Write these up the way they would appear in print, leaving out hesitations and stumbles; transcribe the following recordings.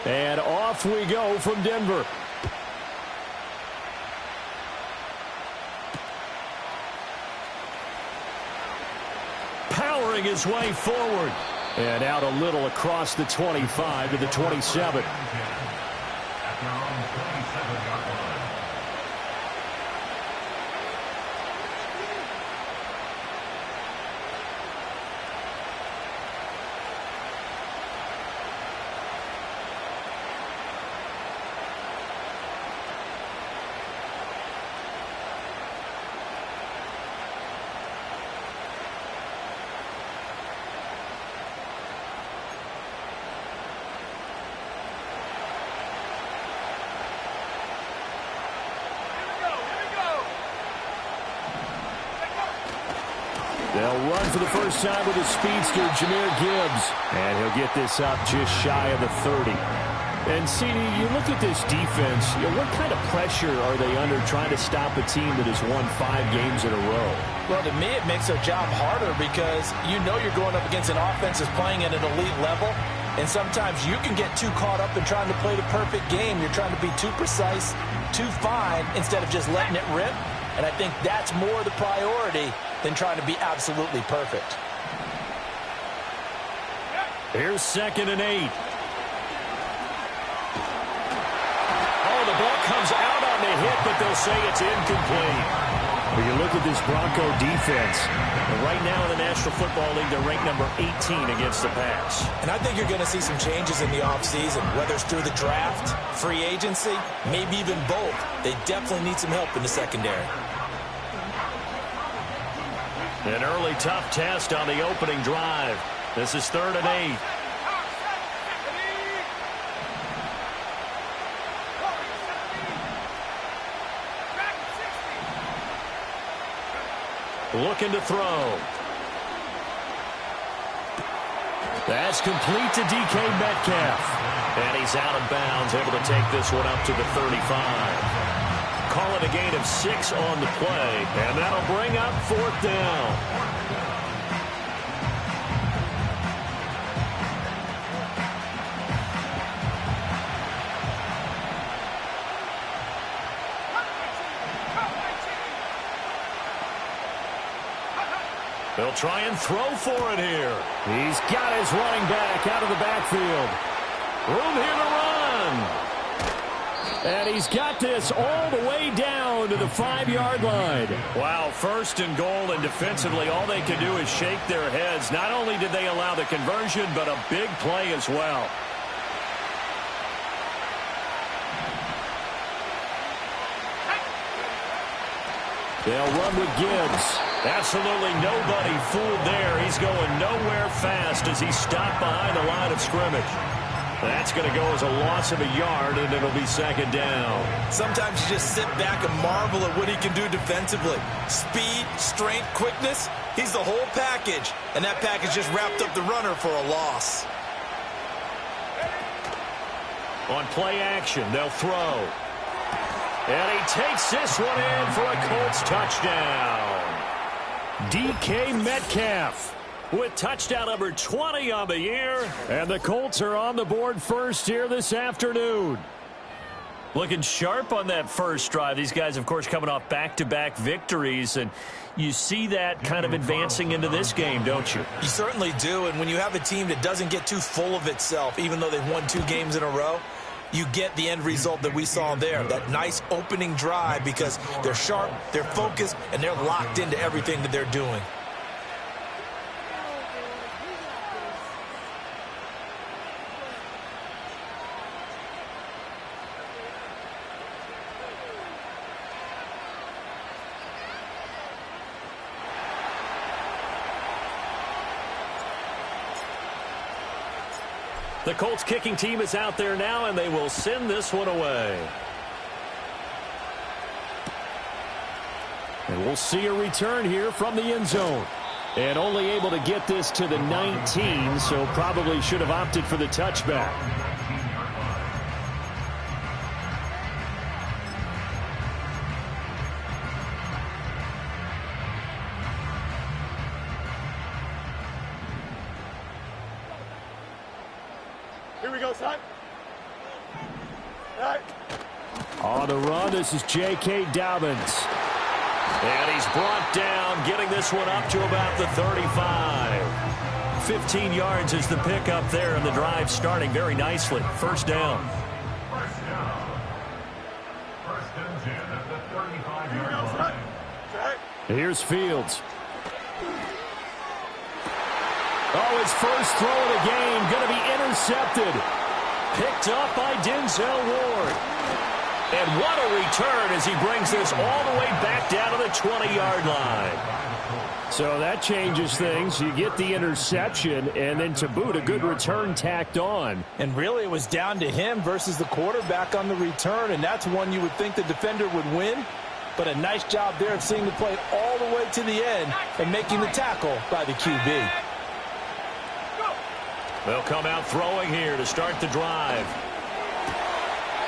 And off we go from Denver. Powering his way forward. And out a little across the 25 to the 27. They'll run for the first time with his speedster, Jahmyr Gibbs. And he'll get this up just shy of the 30. And, CD, you look at this defense, what kind of pressure are they under trying to stop a team that has won 5 games in a row? Well, to me, it makes their job harder because you know you're going up against an offense that's playing at an elite level. And sometimes you can get too caught up in trying to play the perfect game. You're trying to be too precise, too fine, instead of just letting it rip. And I think that's more the priority than trying to be absolutely perfect. Here's 2nd and 8. Oh, the ball comes out on the hit, but they'll say it's incomplete. When you look at this Bronco defense, and right now in the National Football League, they're ranked number 18 against the pass. And I think you're going to see some changes in the offseason, whether it's through the draft, free agency, maybe even both. They definitely need some help in the secondary. An early tough test on the opening drive. This is 3rd and 8. Looking to throw. That's complete to DK Metcalf. And he's out of bounds, able to take this one up to the 35. Call it a gain of 6 on the play, and that'll bring up 4th down. They'll try and throw for it here. He's got his running back out of the backfield. Room here to run. And he's got this all the way down to the 5-yard line. Wow, 1st and goal, and defensively all they can do is shake their heads. Not only did they allow the conversion, but a big play as well. They'll run with Gibbs. Absolutely nobody fooled there. He's going nowhere fast as he's stopped behind the line of scrimmage. That's going to go as a loss of a yard, and it'll be 2nd down. Sometimes you just sit back and marvel at what he can do defensively. Speed, strength, quickness, he's the whole package. And that package just wrapped up the runner for a loss. On play action, they'll throw. And he takes this one in for a Colts touchdown. DK Metcalf with touchdown number 20 on the year. And the Colts are on the board first here this afternoon. Looking sharp on that first drive. These guys, of course, coming off back-to-back victories. And you see that kind of advancing into this game, don't you? You certainly do. And when you have a team that doesn't get too full of itself, even though they've won 2 games in a row, you get the end result that we saw there. That nice opening drive because they're sharp, they're focused, and they're locked into everything that they're doing. The Colts kicking team is out there now, and they will send this one away. And we'll see a return here from the end zone. And only able to get this to the 19, so probably should have opted for the touchback. Here we go, son. All right. On the run, this is J.K. Dobbins. And he's brought down, getting this one up to about the 35. 15 yards is the pickup there, and the drive starting very nicely. First down. First and 10 at the 35-yard line. Here's Fields. Oh, his first throw of the game going to be intercepted. Picked up by Denzel Ward. And what a return as he brings this all the way back down to the 20-yard line. So that changes things. You get the interception, and then to boot, a good return tacked on. And really, it was down to him versus the quarterback on the return, and that's one you would think the defender would win. But a nice job there of seeing the play all the way to the end and making the tackle by the QB. They'll come out throwing here to start the drive.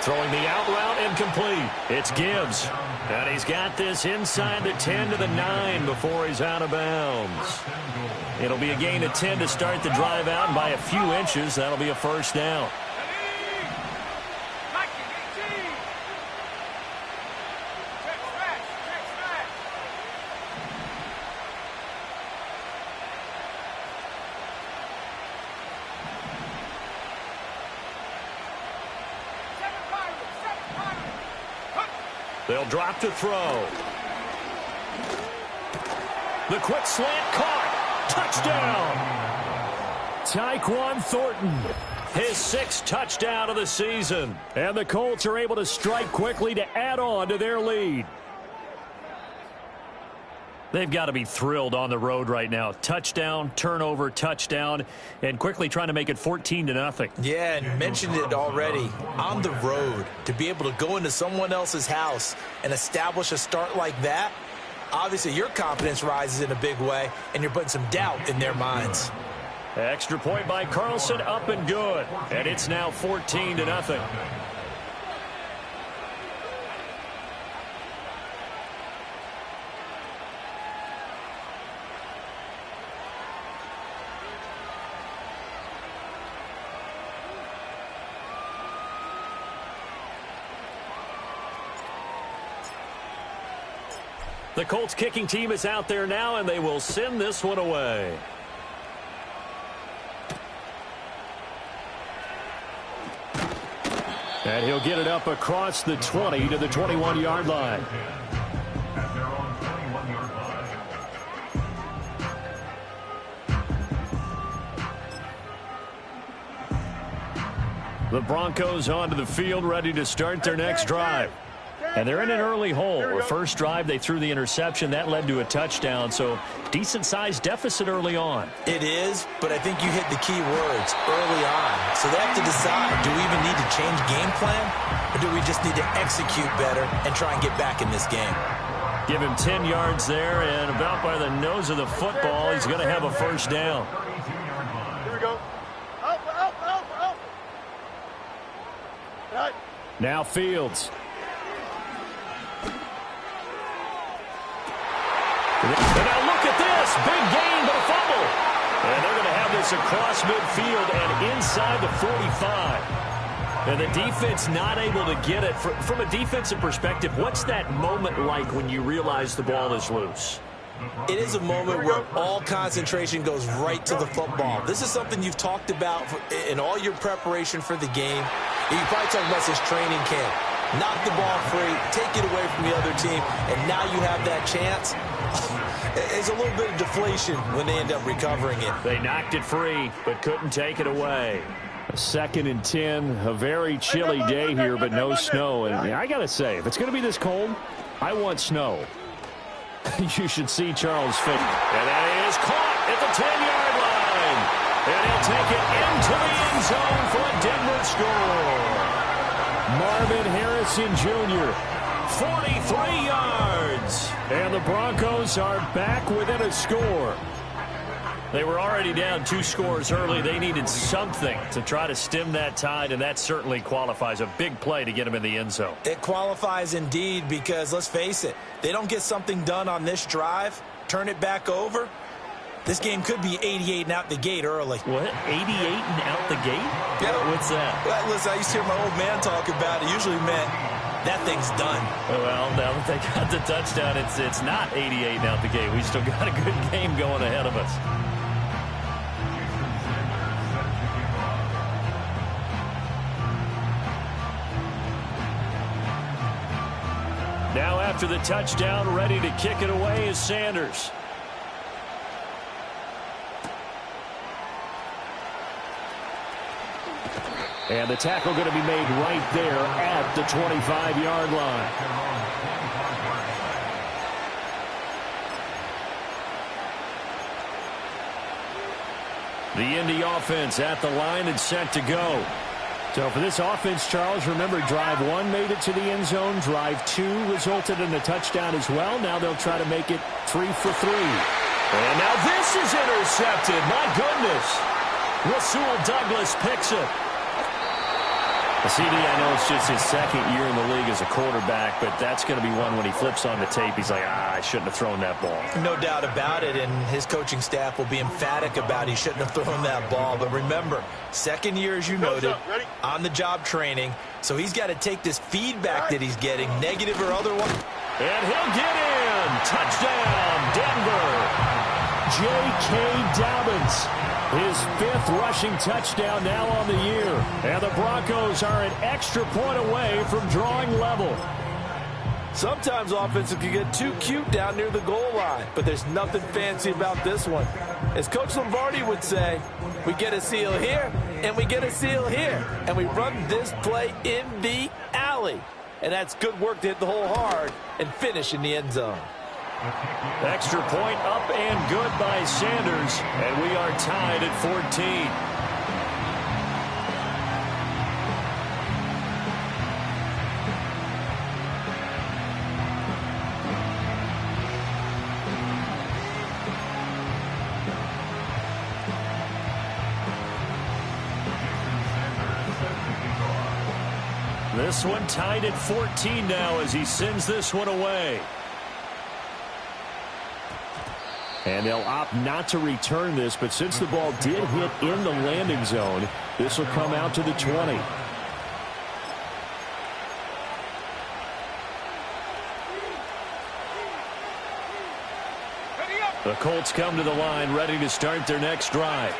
Throwing the out route incomplete. It's Gibbs. And he's got this inside the 10 to the 9 before he's out of bounds. It'll be a gain of 10 to start the drive out, and by a few inches, that'll be a first down. They'll drop to throw. The quick slant caught. Touchdown. Tyquan Thornton. His 6th touchdown of the season. And the Colts are able to strike quickly to add on to their lead. They've got to be thrilled on the road right now. Touchdown, turnover, touchdown, and quickly trying to make it 14-0. Yeah, and mentioned it already. On the road, to be able to go into someone else's house and establish a start like that, obviously your confidence rises in a big way, and you're putting some doubt in their minds. Extra point by Carlson, up and good. And it's now 14-0. The Colts kicking team is out there now, and they will send this one away. And he'll get it up across the 20 to the 21-yard line. At their own 21-yard line. The Broncos onto the field, ready to start their next drive. And they're in an early hole. The first drive, they threw the interception. That led to a touchdown, so decent-sized deficit early on. It is, but I think you hit the key words early on. So they have to decide, do we even need to change game plan, or do we just need to execute better and try and get back in this game? Give him 10 yards there, and about by the nose of the football, he's going to have a first down. Here we go. Out. Right. Now Fields. And now look at this. Big gain, but a fumble. And they're going to have this across midfield and inside the 45. And the defense not able to get it. From a defensive perspective, what's that moment like when you realize the ball is loose? It is a moment where all concentration goes right to the football. This is something you've talked about in all your preparation for the game. You probably talked about this training camp. Knock the ball free, take it away from the other team, and now you have that chance. It's a little bit of deflation when they end up recovering it. They knocked it free, but couldn't take it away. 2nd and 10, a very chilly day here, but no snow. And I got to say, if it's going to be this cold, I want snow. You should see Charles' face. And that is caught at the 10-yard line. And he'll take it into the end zone for a Denver score. Marvin Harrison Jr., 43 yards. And the Broncos are back within a score. They were already down 2 scores early. They needed something to try to stem that tide, and that certainly qualifies. A big play to get them in the end zone. It qualifies indeed because, let's face it, they don't get something done on this drive, turn it back over, This game could be 88 and out the gate early. What? 88 and out the gate? Yeah. What's that? Well, listen, I used to hear my old man talk about it. Usually meant that thing's done. Well, now that they got the touchdown, it's not 88 and out the gate. We still got a good game going ahead of us. Now after the touchdown, ready to kick it away is Sanders. And the tackle going to be made right there at the 25-yard line. The Indy offense at the line and set to go. So for this offense, Charles, remember, drive 1 made it to the end zone. Drive 2 resulted in a touchdown as well. Now they'll try to make it 3 for 3. And now this is intercepted. My goodness. Rasul Douglas picks it. CD, I know it's just his second year in the league as a quarterback, but that's going to be one when he flips on the tape. He's like, I shouldn't have thrown that ball. No doubt about it, and his coaching staff will be emphatic about he shouldn't have thrown that ball. But remember, second year, as you noted, on-the-job training, so he's got to take this feedback that he's getting, negative or otherwise. And he'll get in. Touchdown, Denver. J.K. Dobbins. His 5th rushing touchdown now on the year. And the Broncos are an extra point away from drawing level. Sometimes offenses can get too cute down near the goal line, but there's nothing fancy about this one. As Coach Lombardi would say, we get a seal here, and we get a seal here, and we run this play in the alley. And that's good work to hit the hole hard and finish in the end zone. Extra point up and good by Sanders, and we are tied at 14. This one tied at 14 now as he sends this one away. And they'll opt not to return this, but since the ball did hit in the landing zone, this will come out to the 20. The Colts come to the line, ready to start their next drive.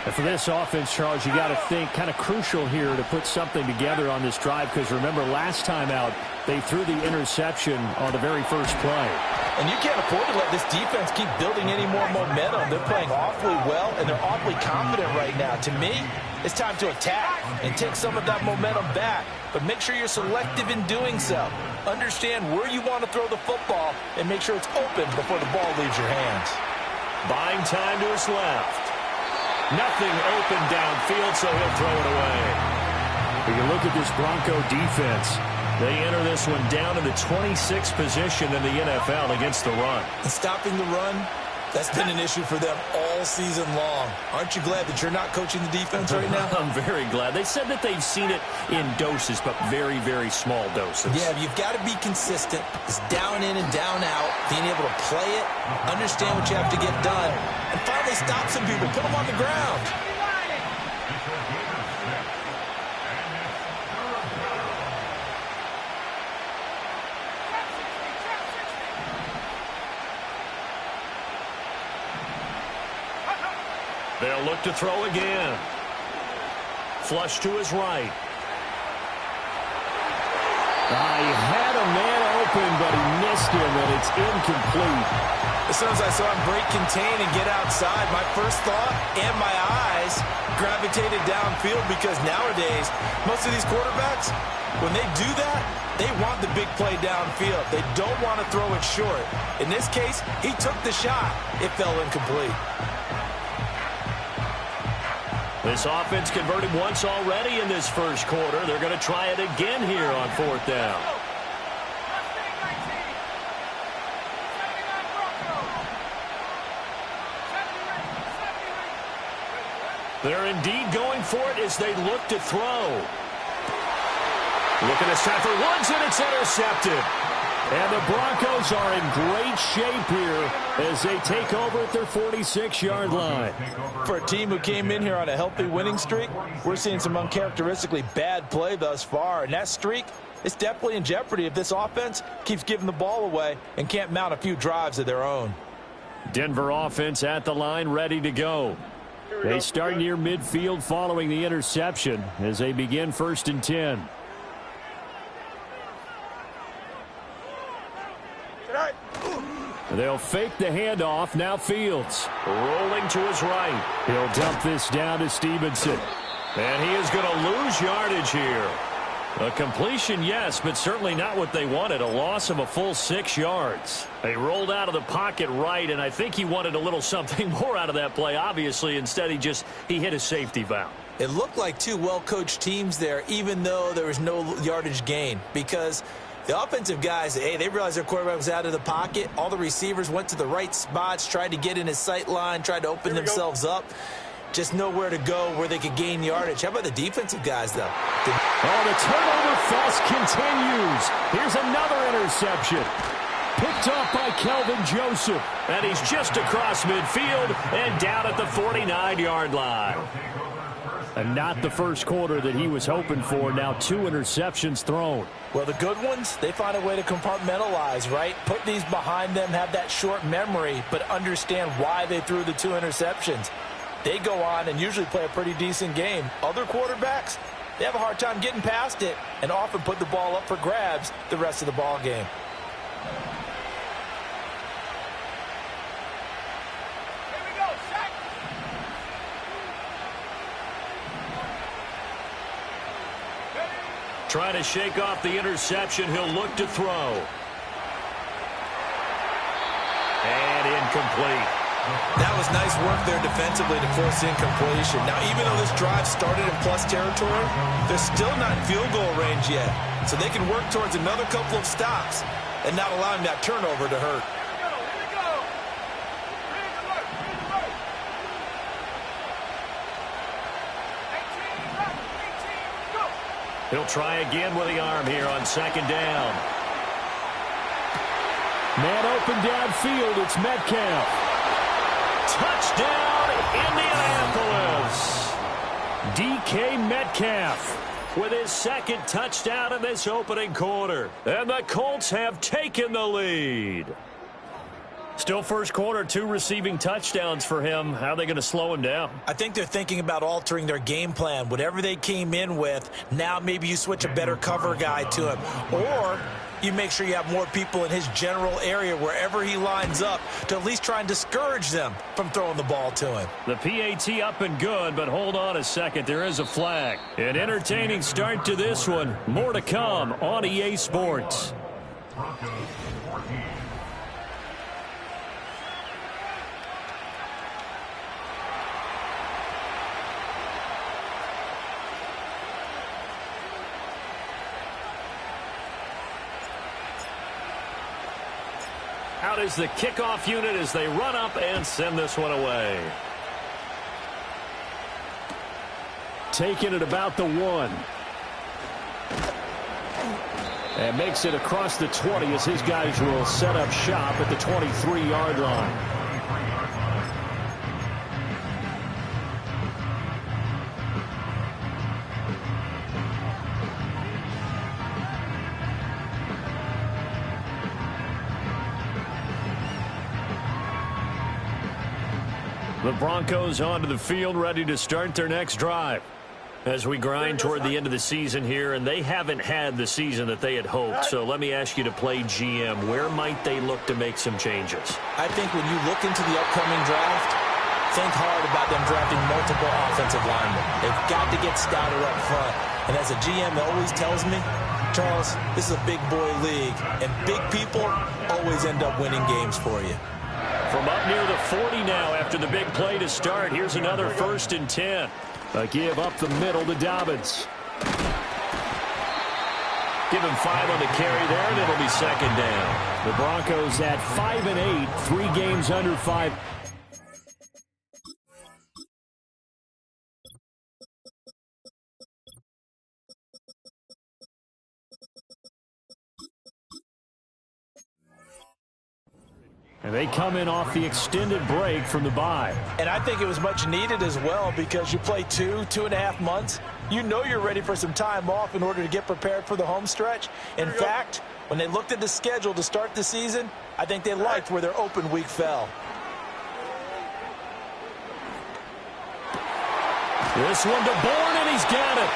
And for this offense, Charles, you got to think kind of crucial here to put something together on this drive, because remember, last time out, they threw the interception on the very first play. And you can't afford to let this defense keep building any more momentum. They're playing awfully well, and they're awfully confident right now. To me, it's time to attack and take some of that momentum back. But make sure you're selective in doing so. Understand where you want to throw the football and make sure it's open before the ball leaves your hands. Buying time to his left. Nothing open downfield, so he'll throw it away. We can look at this Bronco defense. They enter this one down in the 26th position in the NFL against the run. And stopping the run, that's been an issue for them all season long. Aren't you glad that you're not coaching the defense right now? I'm very glad. They said that they've seen it in doses, but very, very small doses. Yeah, you've got to be consistent. It's down in and down out, being able to play it, understand what you have to get done, and finally stop some people, put them on the ground. They'll look to throw again. Flush to his right. He had a man open, but he missed him, and it's incomplete. As soon as I saw him break contain and get outside, my first thought and my eyes gravitated downfield, because nowadays, most of these quarterbacks, when they do that, they want the big play downfield. They don't want to throw it short. In this case, he took the shot. It fell incomplete. This offense converted once already in this first quarter. They're going to try it again here on 4th down. They're indeed going for it as they look to throw. Looking to Stafford Woods, and it's intercepted. And the Broncos are in great shape here as they take over at their 46-yard line. For a team who came in here on a healthy winning streak, we're seeing some uncharacteristically bad play thus far. And that streak is definitely in jeopardy if this offense keeps giving the ball away and can't mount a few drives of their own. Denver offense at the line, ready to go. They start near midfield following the interception as they begin 1st and 10. They'll fake the handoff. Now Fields rolling to his right. He'll dump this down to Stevenson. And he is going to lose yardage here. A completion, yes, but certainly not what they wanted. A loss of a full 6 yards. They rolled out of the pocket right, and I think he wanted a little something more out of that play, obviously. Instead, he hit a safety valve. It looked like two well-coached teams there, even though there was no yardage gain, because the offensive guys, hey, they realized their quarterback was out of the pocket. All the receivers went to the right spots, tried to get in his sight line, tried to open themselves up. Just nowhere to go where they could gain yardage. How about the defensive guys, though? The turnover fuss continues. Here's another interception. Picked up by Kelvin Joseph. And he's just across midfield and down at the 49-yard line. And not the first quarter that he was hoping for. Now 2 interceptions thrown. Well, the good ones, they find a way to compartmentalize, right? Put these behind them, have that short memory, but understand why they threw the 2 interceptions. They go on and usually play a pretty decent game. Other quarterbacks, they have a hard time getting past it and often put the ball up for grabs the rest of the ball game. Trying to shake off the interception. He'll look to throw. And incomplete. That was nice work there defensively to force incompletion. Now, even though this drive started in plus territory, they're still not in field goal range yet. So they can work towards another couple of stops and not allowing that turnover to hurt. He'll try again with the arm here on 2nd down. Man open downfield. It's Metcalf. Touchdown, Indianapolis. DK Metcalf with his 2nd touchdown in this opening quarter. And the Colts have taken the lead. Still first quarter, 2 receiving touchdowns for him. How are they going to slow him down? I think they're thinking about altering their game plan. Whatever they came in with, now maybe you switch a better cover guy to him. Or you make sure you have more people in his general area wherever he lines up to at least try and discourage them from throwing the ball to him. The PAT up and good, but hold on a second. There is a flag. An entertaining start to this one. More to come on EA Sports. Out is the kickoff unit as they run up and send this one away. Taking it about the 1. And makes it across the 20 as his guys will set up shop at the 23-yard line. The Broncos onto the field, ready to start their next drive. As we grind toward the end of the season here, and they haven't had the season that they had hoped. So let me ask you to play GM. Where might they look to make some changes? I think when you look into the upcoming draft, think hard about them drafting multiple offensive linemen. They've got to get stouter up front. And as a GM always tells me, Charles, this is a big boy league, and big people always end up winning games for you. From up near the 40 now after the big play to start. Here's another 1st and 10. A give up the middle to Dobbins. Give him 5 on the carry there, and it'll be 2nd down. The Broncos at 5-8, 3 games under 5. And they come in off the extended break from the bye. And I think it was much needed as well because you play 2.5 months. You know you're ready for some time off in order to get prepared for the home stretch. In fact, when they looked at the schedule to start the season, I think they liked where their open week fell. This one to Bourne, and he's got it.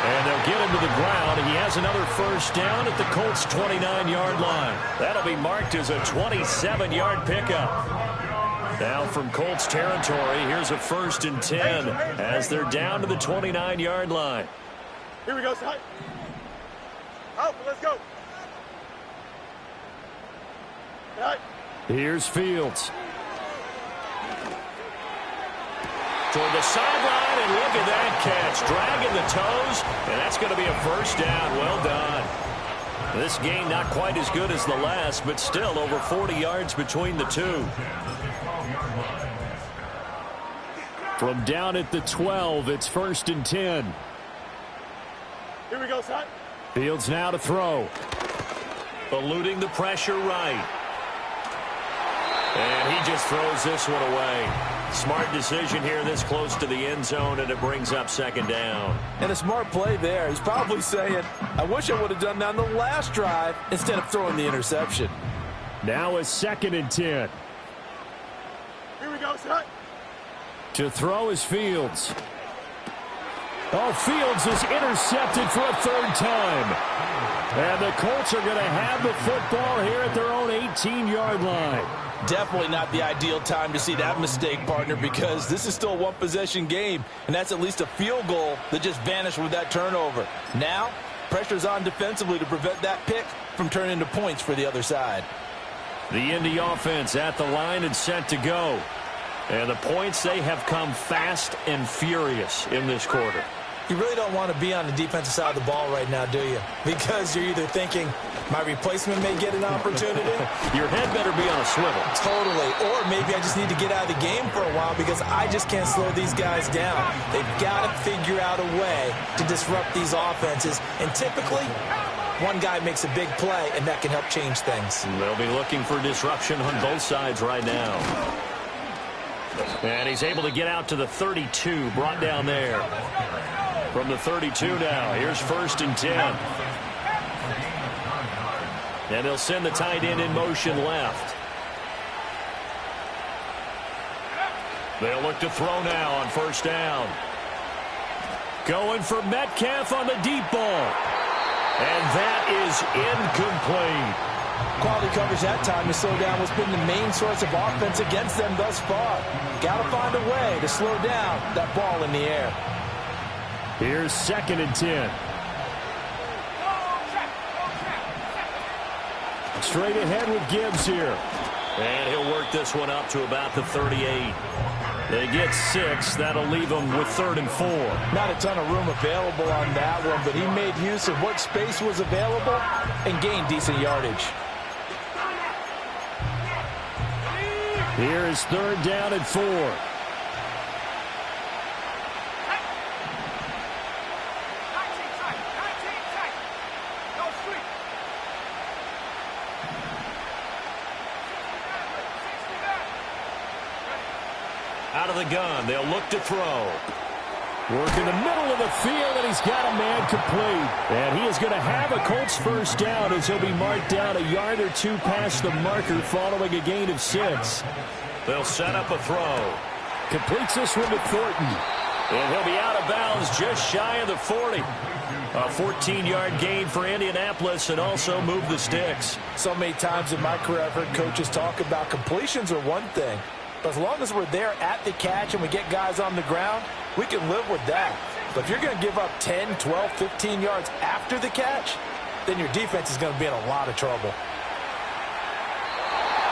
And they'll get him to the ground, and he has another first down at the Colts' 29-yard line. That'll be marked as a 27-yard pickup. Now from Colts territory, here's a 1st and 10 as they're down to the 29-yard line. Here we go, son. Out, let's go. Right. Here's Fields. Toward the sideline, and look at that catch. Dragging the toes, and that's going to be a first down. Well done. This game not quite as good as the last, but still over 40 yards between the two. From down at the 12, it's 1st and 10. Here we go, son. Fields now to throw. Eluding the pressure right. And he just throws this one away. Smart decision here this close to the end zone, and it brings up 2nd down. And a smart play there. He's probably saying, I wish I would have done that on the last drive instead of throwing the interception. Now a 2nd and 10. Here we go, son. To throw is Fields. Oh, Fields is intercepted for a 3rd time. And the Colts are going to have the football here at their own 18-yard line. Definitely not the ideal time to see that mistake, partner, because this is still a one-possession game, and that's at least a field goal that just vanished with that turnover. Now, pressure's on defensively to prevent that pick from turning into points for the other side. The Indy offense at the line and set to go. And the points, they have come fast and furious in this quarter. You really don't want to be on the defensive side of the ball right now, do you? Because you're either thinking, my replacement may get an opportunity. Your head better be on a swivel. Totally. Or maybe I just need to get out of the game for a while because I just can't slow these guys down. They've got to figure out a way to disrupt these offenses. And typically, one guy makes a big play, and that can help change things. They'll be looking for disruption on both sides right now. And he's able to get out to the 32, brought down there. From the 32 now, here's 1st and 10. And they'll send the tight end in motion left. They'll look to throw now on 1st down. Going for Metcalf on the deep ball. And that is incomplete. Quality coverage that time to slow down what's been the main source of offense against them thus far. Got to find a way to slow down that ball in the air. Here's 2nd and 10. Straight ahead with Gibbs here. And he'll work this one up to about the 38. They get 6. That'll leave them with 3rd and 4. Not a ton of room available on that one, but he made use of what space was available and gained decent yardage. Here is 3rd down and 4. Out of the gun, they'll look to throw. Work in the middle of the field, and he's got a man complete. And he is going to have a Colts 1st down as he'll be marked down a yard or 2 past the marker following a gain of 6. They'll set up a throw. Completes this one to Thornton. And he'll be out of bounds just shy of the 40. A 14-yard gain for Indianapolis and also move the sticks. So many times in my career I've heard coaches talk about completions are one thing. But as long as we're there at the catch and we get guys on the ground, we can live with that. But if you're going to give up 10, 12, 15 yards after the catch, then your defense is going to be in a lot of trouble.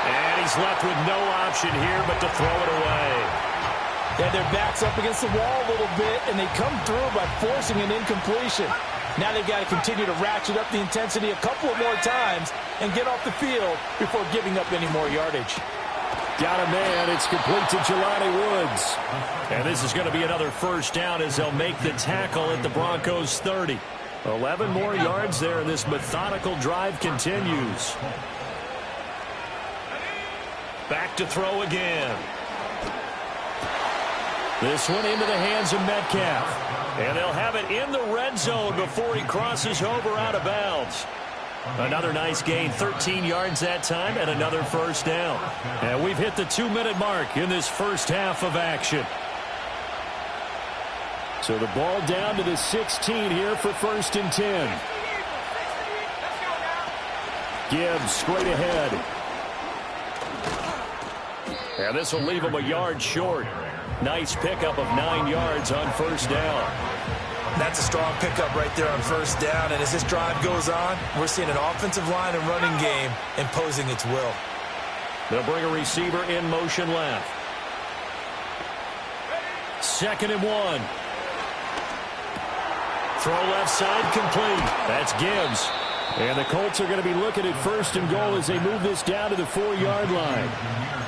And he's left with no option here but to throw it away. Yeah, their back's up against the wall a little bit, and they come through by forcing an incompletion. Now they've got to continue to ratchet up the intensity a couple of more times and get off the field before giving up any more yardage. Got a man. It's complete to Jelani Woods. And this is going to be another 1st down as they'll make the tackle at the Broncos 30. 11 more yards there, and this methodical drive continues. Back to throw again. This one into the hands of Metcalf. And they'll have it in the red zone before he crosses over out of bounds. Another nice gain, 13 yards that time, and another first down. And we've hit the 2-minute mark in this first half of action. So the ball down to the 16 here for 1st and 10. Gibbs straight ahead. And this will leave him a yard short. Nice pickup of 9 yards on first down. That's a strong pickup right there on first down. And as this drive goes on, we're seeing an offensive line and running game imposing its will. They'll bring a receiver in motion left. 2nd and 1. Throw left side complete. That's Gibbs. And the Colts are going to be looking at 1st and goal as they move this down to the 4-yard line.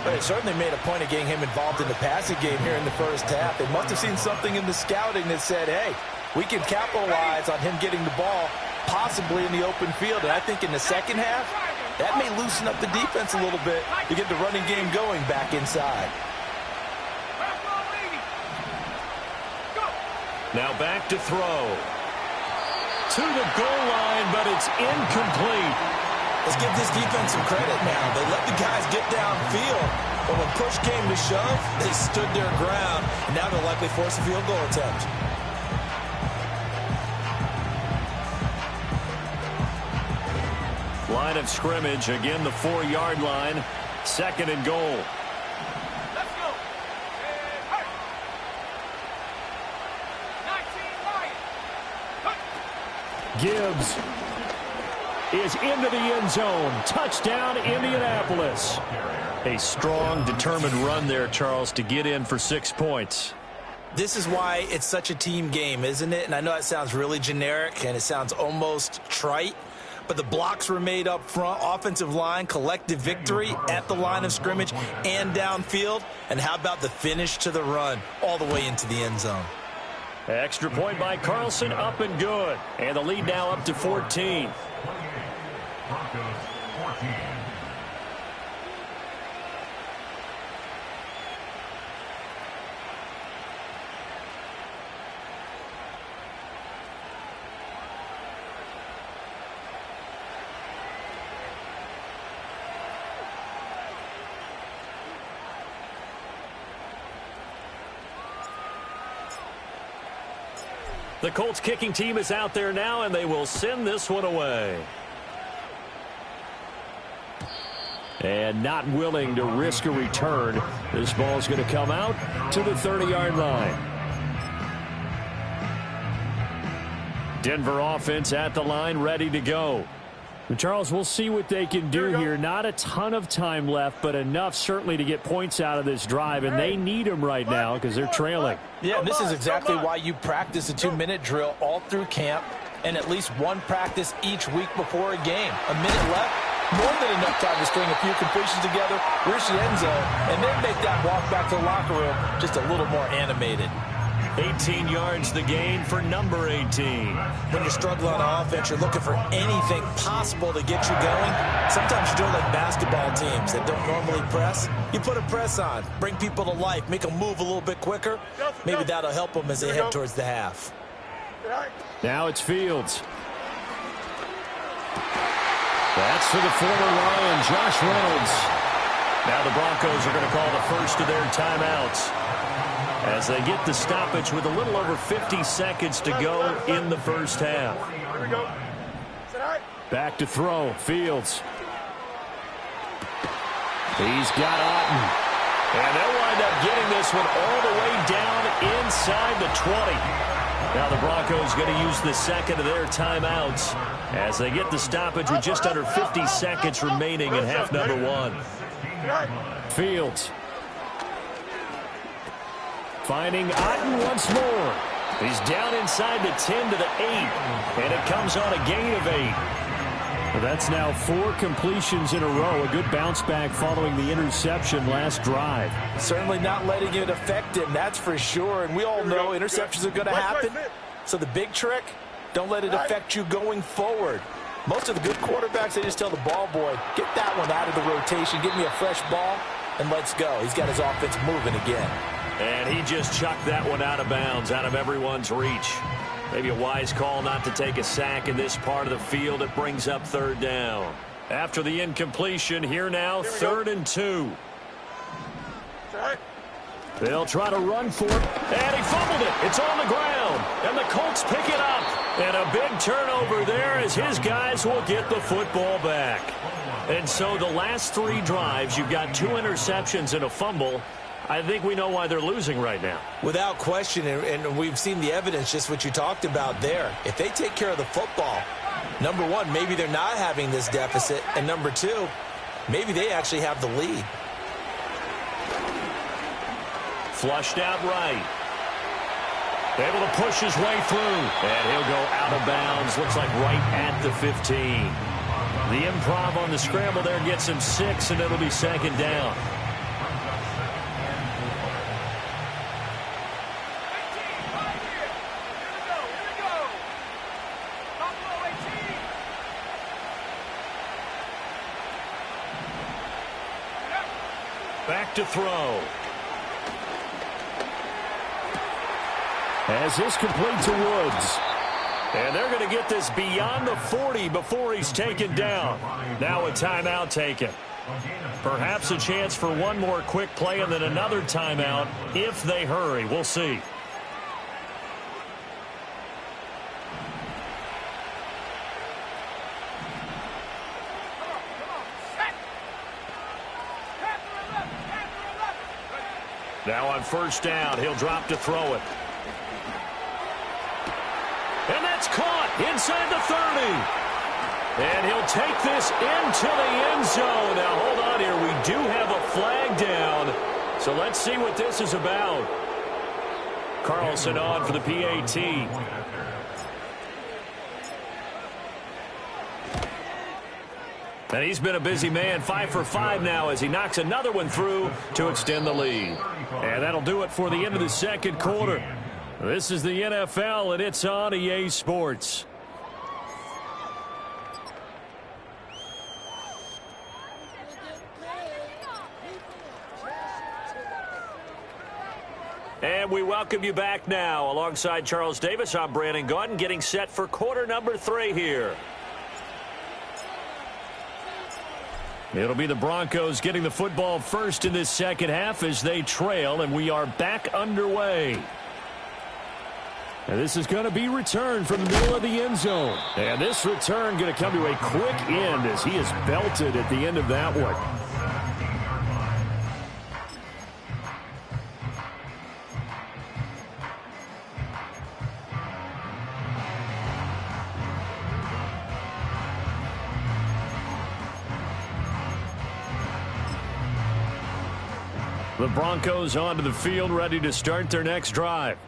They certainly made a point of getting him involved in the passing game here in the first half. They must have seen something in the scouting that said, hey, we can capitalize on him getting the ball possibly in the open field. And I think in the second half, that may loosen up the defense a little bit to get the running game going back inside. Now back to throw. To the goal line, but it's incomplete. Let's give this defense some credit now. They let the guys get downfield, but when push came to shove, they stood their ground, and now they'll likely force a field goal attempt. Line of scrimmage, again the 4-yard line. 2nd and goal. Let's go. Gibbs is into the end zone. Touchdown, Indianapolis. A strong, determined run there, Charles, to get in for 6 points. This is why it's such a team game, isn't it? And I know that sounds really generic, and it sounds almost trite, but the blocks were made up front. Offensive line, collective victory at the line of scrimmage and downfield. And how about the finish to the run all the way into the end zone? Extra point by Carlson, up and good. And the lead now up to 14. Broncos 14. The Colts kicking team is out there now, and they will send this one away. And not willing to risk a return. This ball is going to come out to the 30-yard line. Denver offense at the line, ready to go. And Charles, we'll see what they can do here. Not a ton of time left, but enough certainly to get points out of this drive, and they need them right now because they're trailing. Yeah, and this is exactly why you practice a 2-minute drill all through camp and at least one practice each week before a game. A minute left, more than enough time to string a few completions together, reach the end zone, and then make that walk back to the locker room just a little more animated. 18 yards the gain for number 18. When you're struggling on offense, you're looking for anything possible to get you going. Sometimes you're doing like basketball teams that don't normally press. You put a press on, bring people to life, make them move a little bit quicker. Maybe that'll help them as they head towards the half. Now it's Fields. That's for the former Lion, Josh Reynolds. Now the Broncos are going to call the first of their timeouts as they get the stoppage with a little over 50 seconds to go in the first half. Back to throw, Fields. He's got Otten. And they'll wind up getting this one all the way down inside the 20. Now the Broncos going to use the second of their timeouts as they get the stoppage with just under 50 seconds remaining in half number one. Fields. Finding Otten once more. He's down inside the 10 to the 8. And it comes on a gain of 8. Well, that's now 4 completions in a row. A good bounce back following the interception last drive. Certainly not letting it affect him, that's for sure. And we all know interceptions are going to happen. So the big trick, don't let it affect you going forward. Most of the good quarterbacks, they just tell the ball boy, get that one out of the rotation, give me a fresh ball, and let's go. He's got his offense moving again. And he just chucked that one out of bounds, out of everyone's reach. Maybe a wise call not to take a sack in this part of the field. It brings up third down. After the incompletion, here now, 3rd and 2. They'll try to run for it, and he fumbled it. It's on the ground, and the Colts pick it up. And a big turnover there as his guys will get the football back. And so the last 3 drives, you've got 2 interceptions and a fumble. I think we know why they're losing right now. Without question, and we've seen the evidence, just what you talked about there. If they take care of the football, number one, maybe they're not having this deficit, and number 2, maybe they actually have the lead. Flushed out right. Able to push his way through. And he'll go out of bounds. Looks like right at the 15. The improv on the scramble there gets him 6, and it'll be 2nd down. Back to throw. As this complete to Woods. And they're going to get this beyond the 40 before he's taken down. Now a timeout taken. Perhaps a chance for one more quick play and then another timeout if they hurry. We'll see. Now on 1st down, he'll drop to throw it. And that's caught inside the 30. And he'll take this into the end zone. Now, hold on here. We do have a flag down. So let's see what this is about. Carlson on for the PAT. And he's been a busy man, 5 for 5 now as he knocks another one through to extend the lead. And that'll do it for the end of the 2nd quarter. This is the NFL, and it's on EA Sports. And we welcome you back now. Alongside Charles Davis, I'm Brandon Gaudin, getting set for quarter number 3 here. It'll be the Broncos getting the football first in this 2nd half as they trail, and we are back underway. And this is going to be returned from the middle of the end zone. And this return going to come to a quick end as he is belted at the end of that one. The Broncos onto the field, ready to start their next drive.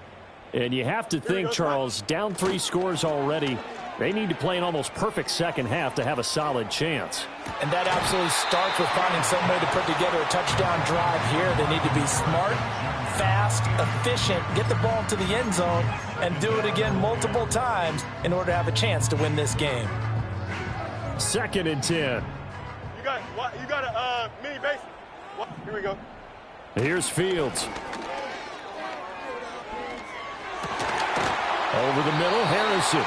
And you have to think, Charles, down 3 scores already. They need to play an almost perfect 2nd half to have a solid chance. And that absolutely starts with finding some way to put together a touchdown drive here. They need to be smart, fast, efficient, get the ball to the end zone, and do it again multiple times in order to have a chance to win this game. 2nd and 10. You got a mini base. Here we go. Here's Fields. Over the middle, Harrison.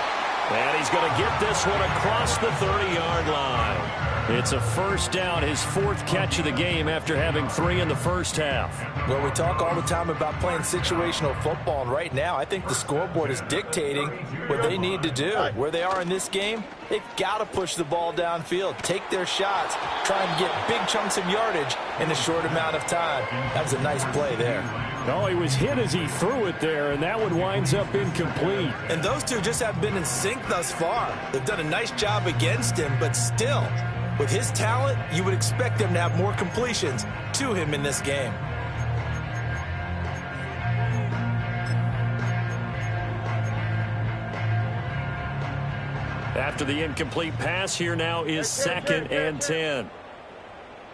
And he's going to get this one across the 30-yard line. It's a 1st down, his 4th catch of the game after having 3 in the 1st half. Well, we talk all the time about playing situational football, and right now I think the scoreboard is dictating what they need to do. Where they are in this game, they've got to push the ball downfield, take their shots, try and get big chunks of yardage in a short amount of time. That's a nice play there. Oh, he was hit as he threw it there, and that one winds up incomplete. And those two just have been in sync thus far. They've done a nice job against him, but still, with his talent, you would expect them to have more completions to him in this game. After the incomplete pass, here now is 2nd and 10.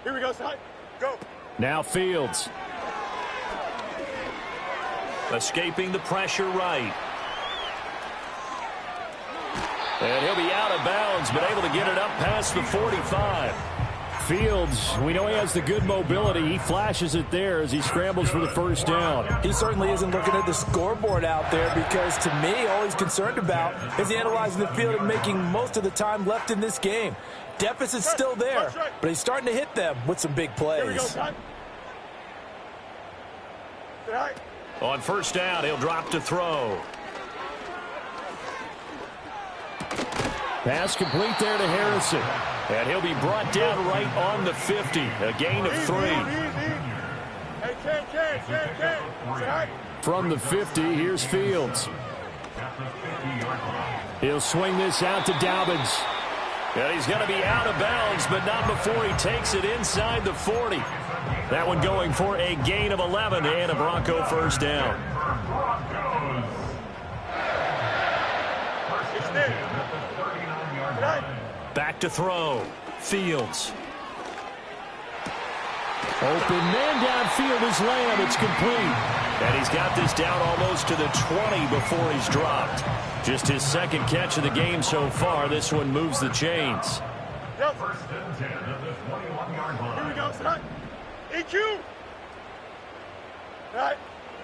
Here we go, son. Go. Now Fields. Escaping the pressure right. And he'll be out of bounds, but able to get it up past the 45. Fields, we know he has the good mobility. He flashes it there as he scrambles for the first down. He certainly isn't looking at the scoreboard out there because, to me, all he's concerned about is analyzing the field and making most of the time left in this game. Deficit's still there, but he's starting to hit them with some big plays. On first down, he'll drop to throw. Pass complete there to Harrison. And he'll be brought down right on the 50. A gain of 3. From the 50, here's Fields. He'll swing this out to Dobbins. And he's going to be out of bounds, but not before he takes it inside the 40. That one going for a gain of 11 and a Bronco first down. Back to throw. Fields. Open man downfield is Lamb. It's complete. And he's got this down almost to the 20 before he's dropped. Just his second catch of the game so far. This one moves the chains. First and 10 at the 21-yard line. Here we go, son. EQ. Right.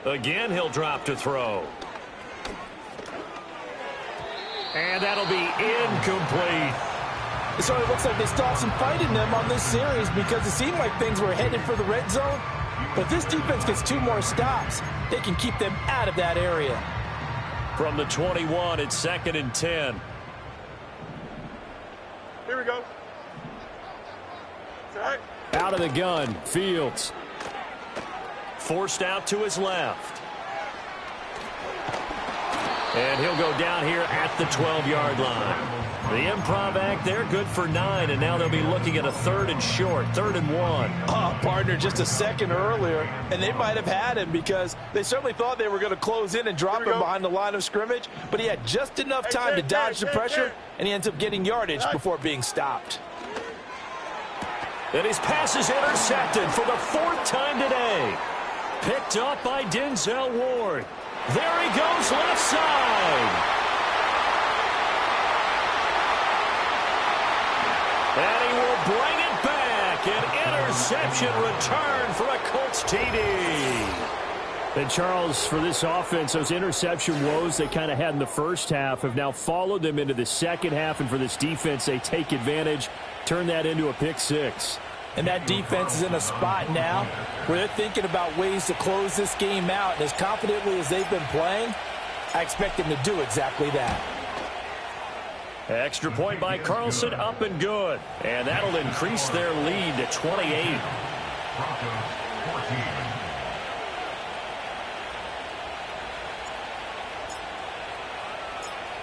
Again, he'll drop to throw. And that'll be incomplete. So it looks like they still have some fight in them on this series because it seemed like things were headed for the red zone. But this defense gets 2 more stops. They can keep them out of that area. From the 21, it's 2nd and 10. Here we go. Right. Out of the gun, Fields. Forced out to his left. And he'll go down here at the 12-yard line. The improv act there, good for 9, and now they'll be looking at a 3rd and short, 3rd and 1. Oh, partner, just a second earlier, and they might have had him because they certainly thought they were going to close in and drop him behind the line of scrimmage, but he had just enough time to dodge the pressure, and he ends up getting yardage before being stopped. And his pass is intercepted for the 4th time today. Picked up by Denzel Ward. There he goes left side. And he will bring it back. An interception return for a Colts TD. And Charles, for this offense, those interception woes they kind of had in the first half have now followed them into the second half. And for this defense, they take advantage, turn that into a pick 6. And that defense is in a spot now where they're thinking about ways to close this game out. And as confidently as they've been playing, I expect them to do exactly that. Extra point by Carlson, up and good. And that'll increase their lead to 28.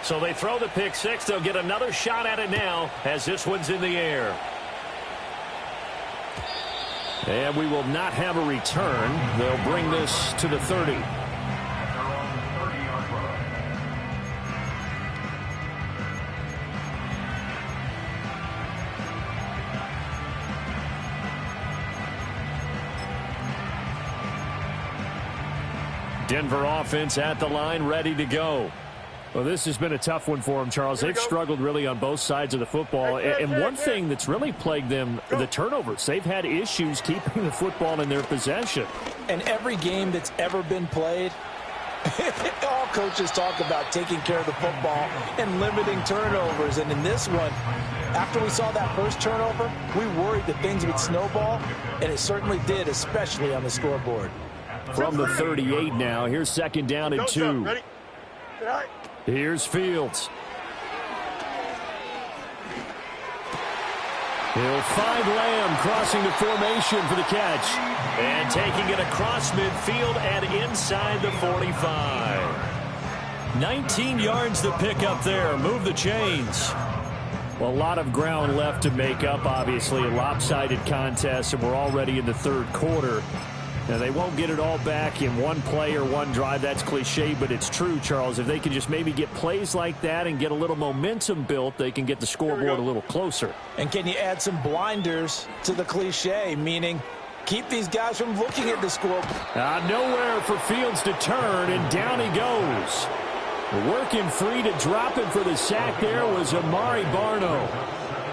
So they throw the pick 6. They'll get another shot at it now as this one's in the air. And we will not have a return. They'll bring this to the 30. Denver offense at the line, ready to go. Well, this has been a tough one for them, Charles. They've struggled really on both sides of the football. And one thing that's really plagued them, the turnovers. They've had issues keeping the football in their possession. And every game that's ever been played, all coaches talk about taking care of the football and limiting turnovers. And in this one, after we saw that first turnover, we worried that things would snowball, and it certainly did, especially on the scoreboard. From the 38 now, here's 2nd down and 2. Ready? Right. Here's Fields. He'll find Lamb crossing the formation for the catch. And taking it across midfield and inside the 45. 19 yards to pick up there. Move the chains. Well, a lot of ground left to make up, obviously. A lopsided contest, and we're already in the 3rd quarter. Now, they won't get it all back in one play or one drive. That's cliche, but it's true, Charles. If they can just maybe get plays like that and get a little momentum built, they can get the scoreboard a little closer. And can you add some blinders to the cliche, meaning keep these guys from looking at the score? Nowhere for Fields to turn, and down he goes. Working free to drop him for the sack there was Amari Barno.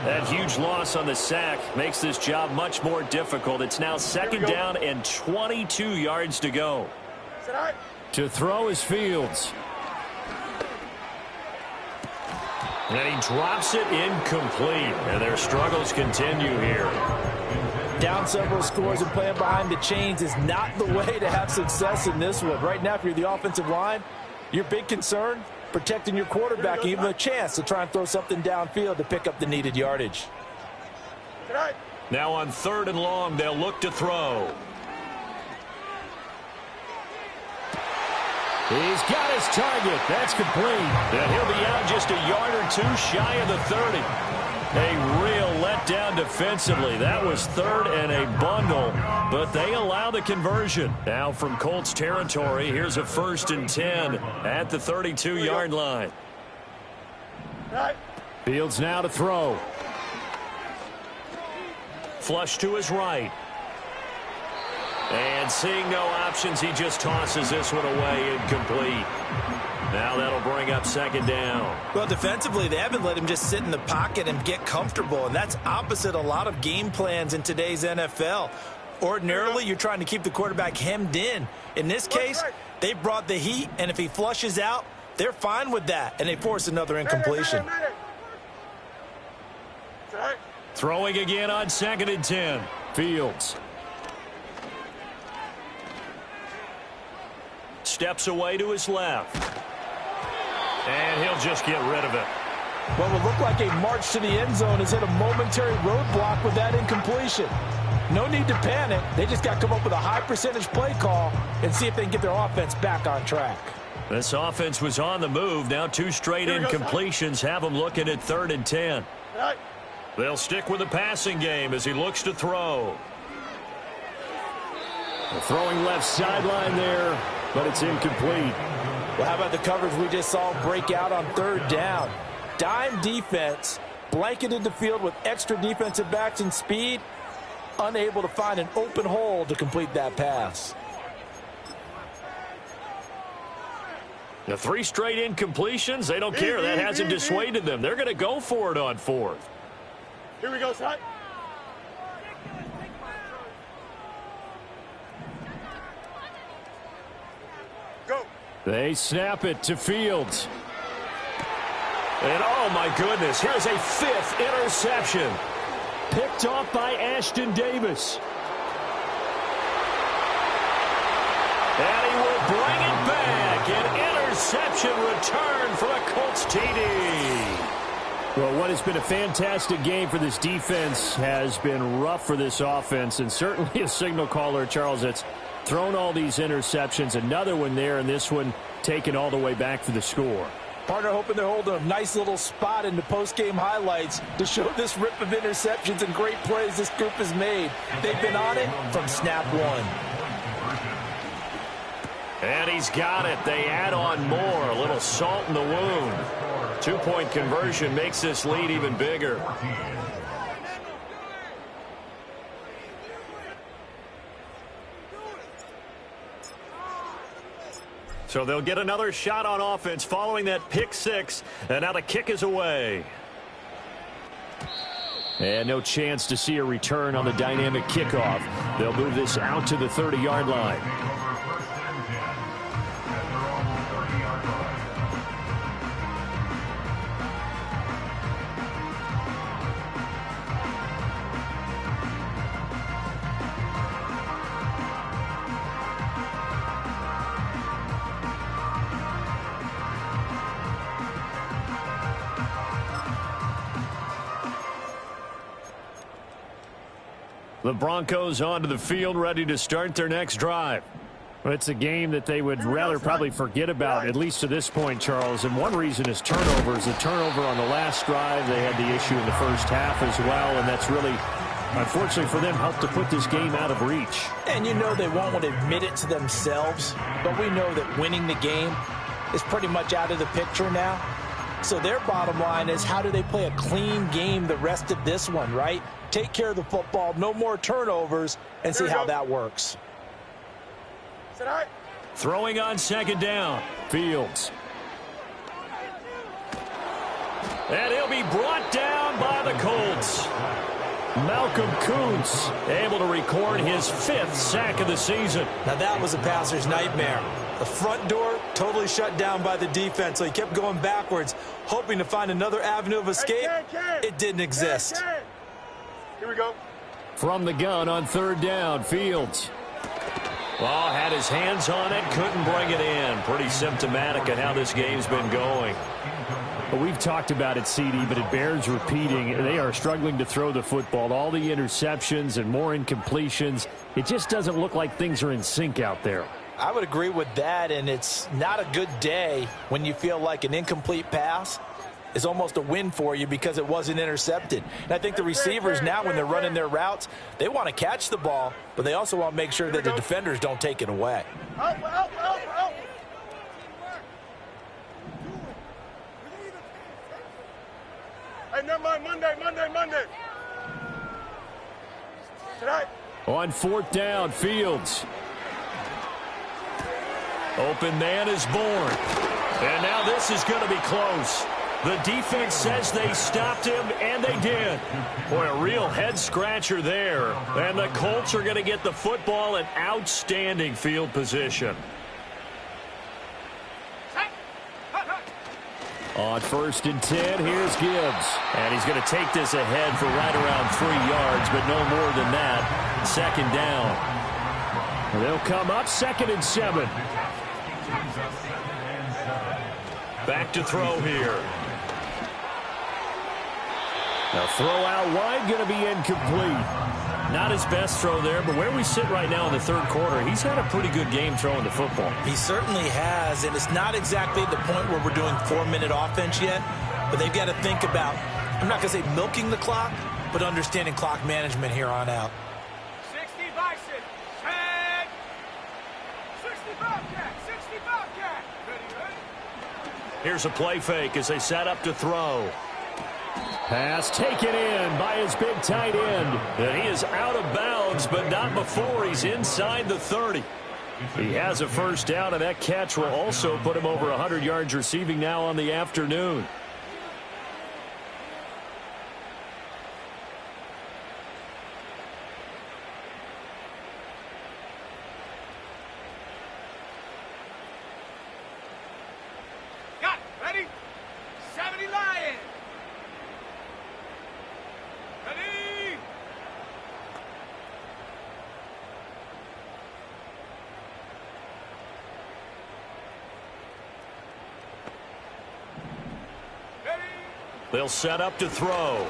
That huge loss on the sack makes this job much more difficult. It's now second down and 22 yards to go. To throw is Fields. And he drops it incomplete. And their struggles continue here. Down several scores and playing behind the chains is not the way to have success in this one. Right now, if you're the offensive line, your big concern, protecting your quarterback, and even a chance to try and throw something downfield to pick up the needed yardage. Now on 3rd and long, they'll look to throw. He's got his target. That's complete. And he'll be out just a yard or two shy of the 30. A real letdown defensively. That was 3rd and a bundle, but they allow the conversion. Now from Colts territory, here's a 1st and 10 at the 32-yard line. Fields now to throw. Flush to his right. And seeing no options, he just tosses this one away incomplete. Now that'll bring up 2nd down. Well, defensively, they haven't let him just sit in the pocket and get comfortable, and that's opposite a lot of game plans in today's NFL. Ordinarily, you're trying to keep the quarterback hemmed in. In this case, they brought the heat, and if he flushes out, they're fine with that, and they force another incompletion. Throwing again on 2nd and 10. Fields. Steps away to his left. And he'll just get rid of it. What would look like a march to the end zone has hit a momentary roadblock with that incompletion. No need to panic. They just got to come up with a high percentage play call and see if they can get their offense back on track. This offense was on the move. Now 2 straight incompletions have them looking at 3rd and 10. They'll stick with the passing game as he looks to throw. Throwing left sideline there, but it's incomplete. Well, how about the coverage we just saw break out on 3rd down? Dime defense, blanketed the field with extra defensive backs and speed, unable to find an open hole to complete that pass. The 3 straight incompletions, they don't care. That hasn't dissuaded them. They're going to go for it on 4th. Here we go, son. They snap it to Fields. And oh my goodness, here's a 5th interception. Picked off by Ashton Davis. And he will bring it back. An interception return for a Colts TD. Well, what has been a fantastic game for this defense has been rough for this offense, and certainly a signal caller, Charles, that's thrown all these interceptions. Another one there, and this one taken all the way back for the score. Partner hoping they're holding a nice little spot in the post-game highlights to show this rip of interceptions and great plays this group has made. They've been on it from snap 1. And he's got it. They add on more. A little salt in the wound. 2-point conversion makes this lead even bigger. So they'll get another shot on offense following that pick 6. And now the kick is away. And no chance to see a return on the dynamic kickoff. They'll move this out to the 30-yard line. The Broncos onto the field, ready to start their next drive. Well, it's a game that they would rather probably forget about, at least to this point, Charles. And one reason is turnovers. The turnover on the last drive, they had the issue in the first half as well, and that's really, unfortunately for them, helped to put this game out of reach. And you know they won't admit it to themselves, but we know that winning the game is pretty much out of the picture now. So their bottom line is, how do they play a clean game the rest of this one, right? Take care of the football, no more turnovers, and see how that works. Throwing on 2nd down. Fields. And he'll be brought down by the Colts. Malcolm Kuntz able to record his 5th sack of the season. Now that was a passer's nightmare. The front door totally shut down by the defense, so he kept going backwards, hoping to find another avenue of escape. It didn't exist. Here we go. From the gun on 3rd down, Fields. Well, had his hands on it, couldn't bring it in. Pretty symptomatic of how this game's been going. Well, we've talked about it, CD, but it bears repeating. They are struggling to throw the football. All the interceptions and more incompletions. It just doesn't look like things are in sync out there. I would agree with that, and it's not a good day when you feel like an incomplete pass is almost a win for you because it wasn't intercepted. And I think the receivers now, when they're running their routes, they want to catch the ball, but they also want to make sure that the defenders don't take it away. Out. Hey, never mind, Monday. Tonight. On 4th down, Fields. Open man is born. And now this is going to be close. The defense says they stopped him, and they did. Boy, a real head-scratcher there. And the Colts are going to get the football in outstanding field position. On 1st and 10, here's Gibbs. And he's going to take this ahead for right around 3 yards, but no more than that. 2nd down. They'll come up 2nd and 7. Back to throw here. Now throw out wide, going to be incomplete. Not his best throw there, but where we sit right now in the 3rd quarter, he's had a pretty good game throwing the football. He certainly has, and it's not exactly the point where we're doing 4-minute offense yet, but they've got to think about, I'm not going to say milking the clock, but understanding clock management here on out. 60 bison. Tag. 60 Bobcat. 60 Bobcat. Ready? Here's a play fake as they set up to throw. Pass taken in by his big tight end. And he is out of bounds, but not before he's inside the 30. He has a 1st down, and that catch will also put him over 100 yards receiving now on the afternoon. Got it. Ready? 70 Lion. Ready? Ready? They'll set up to throw.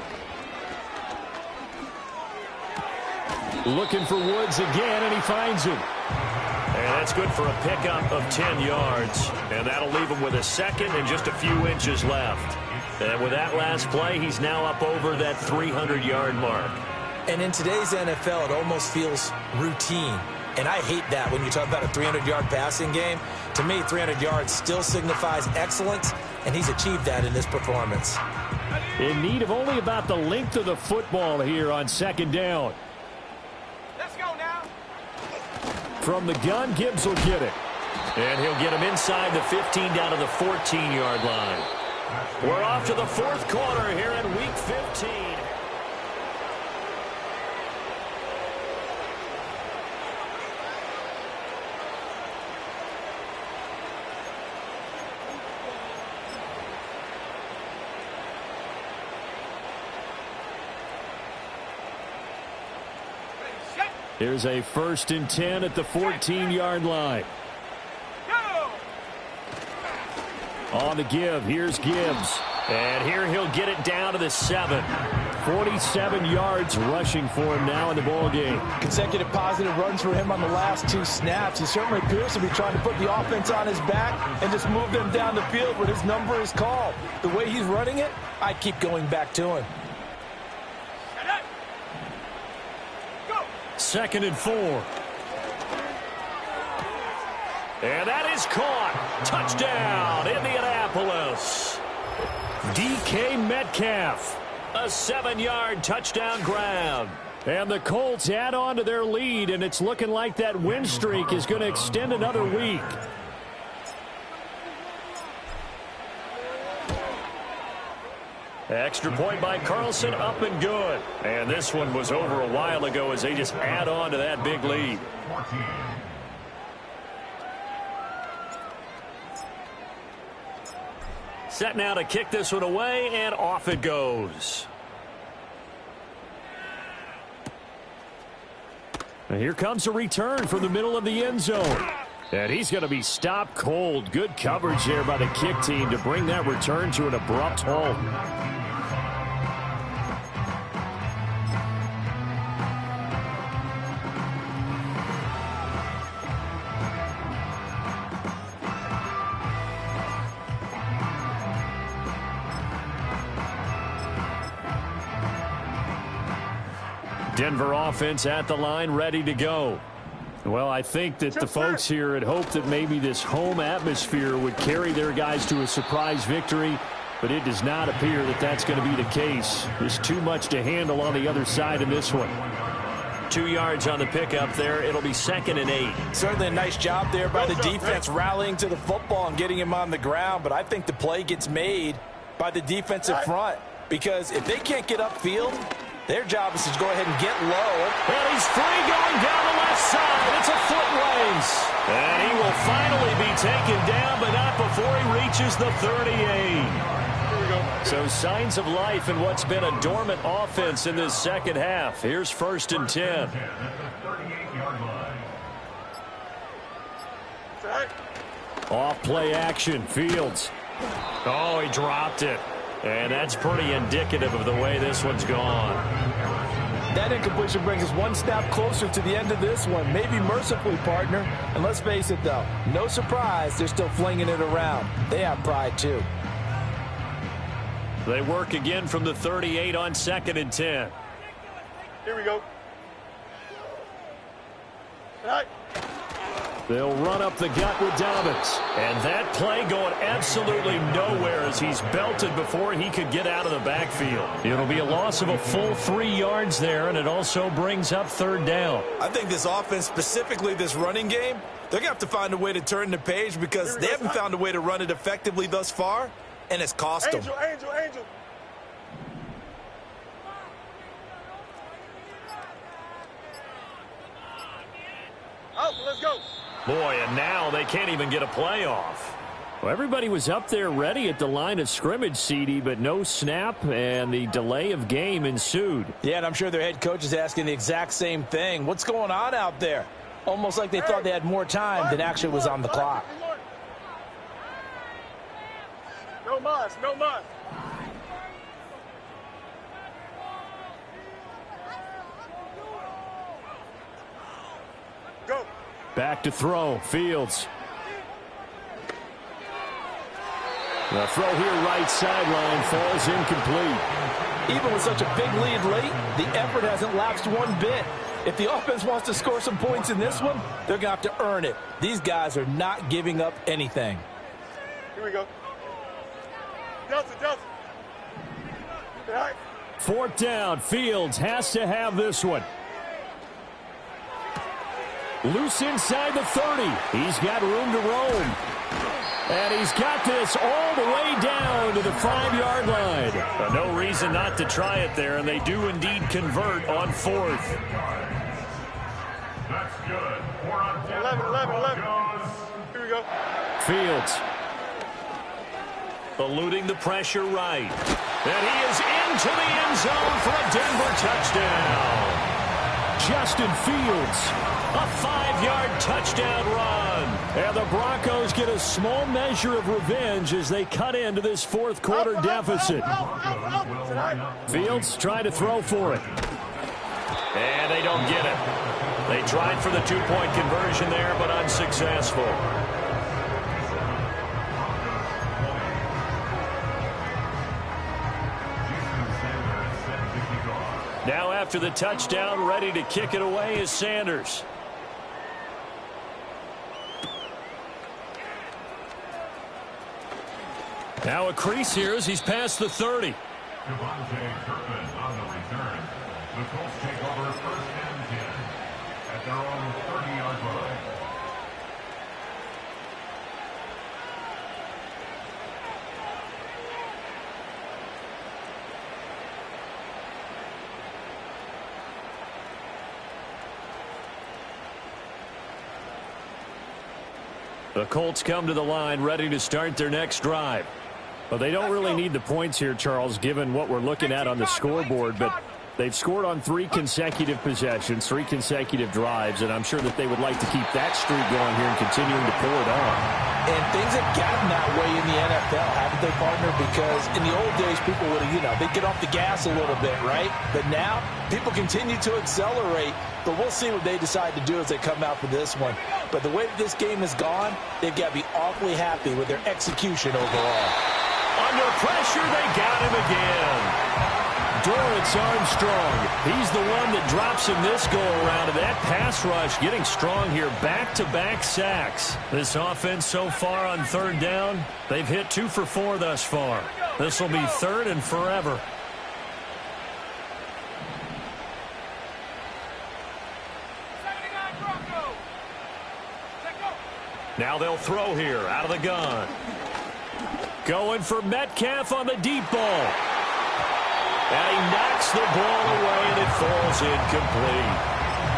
Looking for Woods again, and he finds him. And that's good for a pickup of 10 yards. And that'll leave him with a 2nd and just a few inches left. And with that last play, he's now up over that 300-yard mark. And in today's NFL, it almost feels routine. And I hate that when you talk about a 300-yard passing game. To me, 300 yards still signifies excellence, and he's achieved that in this performance. In need of only about the length of the football here on 2nd down. Let's go now. From the gun, Gibbs will get it. And he'll get him inside the 15 down to the 14-yard line. We're off to the 4th quarter here in Week 15. Here's a 1st and 10 at the 14-yard line. Go! On the give, here's Gibbs. And here he'll get it down to the 7. 47 yards rushing for him now in the ball game. Consecutive positive runs for him on the last 2 snaps. He certainly appears to be trying to put the offense on his back and just move them down the field when his number is called. The way he's running it, I keep going back to him. 2nd and 4. And that is caught. Touchdown, Indianapolis. DK Metcalf. A 7-yard touchdown grab. And the Colts add on to their lead, and it's looking like that win streak is going to extend another week. Extra point by Carlson, up and good. And this one was over a while ago as they just add on to that big lead. 14. Set now to kick this one away, and off it goes. And here comes a return from the middle of the end zone. And he's going to be stopped cold. Good coverage there by the kick team to bring that return to an abrupt halt. Denver offense at the line, ready to go. Well, I think that the folks here had hoped that maybe this home atmosphere would carry their guys to a surprise victory, but it does not appear that that's going to be the case. There's too much to handle on the other side in this one. 2 yards on the pickup there. It'll be 2nd and 8. Certainly a nice job there by the defense rallying to the football and getting him on the ground, but I think the play gets made by the defensive front because if they can't get upfield, their job is to go ahead and get low. And he's free going down the left side. It's a foot race. And he will finally be taken down, but not before he reaches the 38. So signs of life in what's been a dormant offense in this second half. Here's 1st and 10. Off play action. Fields. Oh, he dropped it. And that's pretty indicative of the way this one's gone. That incompletion brings us one snap closer to the end of this one. Maybe mercifully, partner. And let's face it, though, no surprise, they're still flinging it around. They have pride, too. They work again from the 38 on 2nd and 10. Here we go. All right. They'll run up the gut with Dobbins. And that play going absolutely nowhere as he's belted before he could get out of the backfield. It'll be a loss of a full 3 yards there, and it also brings up 3rd down. I think this offense, specifically this running game, they're going to have to find a way to turn the page because they haven't found a way to run it effectively thus far, and it's cost them. Angel. Out, let's go. Boy, and now they can't even get a play off. Well, everybody was up there ready at the line of scrimmage, CD, but no snap, and the delay of game ensued. Yeah, and I'm sure their head coach is asking the exact same thing. What's going on out there? Almost like they thought they had more time than actually was on the clock. No mas. Go. Back to throw. Fields. The throw here right sideline falls incomplete. Even with such a big lead late, the effort hasn't lapsed one bit. If the offense wants to score some points in this one, they're going to have to earn it. These guys are not giving up anything. Here we go. Delta. All right. 4th down. Fields has to have this one. Loose inside the 30. He's got room to roam. And he's got this all the way down to the 5-yard line. No reason not to try it there, and they do indeed convert on 4th. That's good. 4 on 10. 11. Here we go. Fields. Eluding the pressure right. And he is into the end zone for a Denver touchdown. Justin Fields. A 5-yard touchdown run. And the Broncos get a small measure of revenge as they cut into this 4th quarter deficit. Fields trying to throw for it. And they don't get it. They tried for the 2-point conversion there, but unsuccessful. Now after the touchdown, ready to kick it away is Sanders. Now a crease here as he's past the 30. Devontae Turpin on the return. The Colts take over 1st and 10 at their own 30-yard line. The Colts come to the line ready to start their next drive. Well, they don't really need the points here, Charles, given what we're looking at on the scoreboard, but they've scored on 3 consecutive possessions, 3 consecutive drives, and I'm sure that they would like to keep that streak going here and continuing to pour it on. And things have gotten that way in the NFL, haven't they, partner? Because in the old days, people would have, they'd get off the gas a little bit, right? But now, people continue to accelerate, but we'll see what they decide to do as they come out for this one. But the way that this game has gone, they've got to be awfully happy with their execution overall. Under pressure, they got him again. Dorrance Armstrong, he's the one that drops him this go-around. And that pass rush getting strong here, back-to-back sacks. This offense so far on 3rd down, they've hit 2 for 4 thus far. This will be 3rd and forever. Now they'll throw here out of the gun. Going for Metcalf on the deep ball. And he knocks the ball away, and it falls incomplete.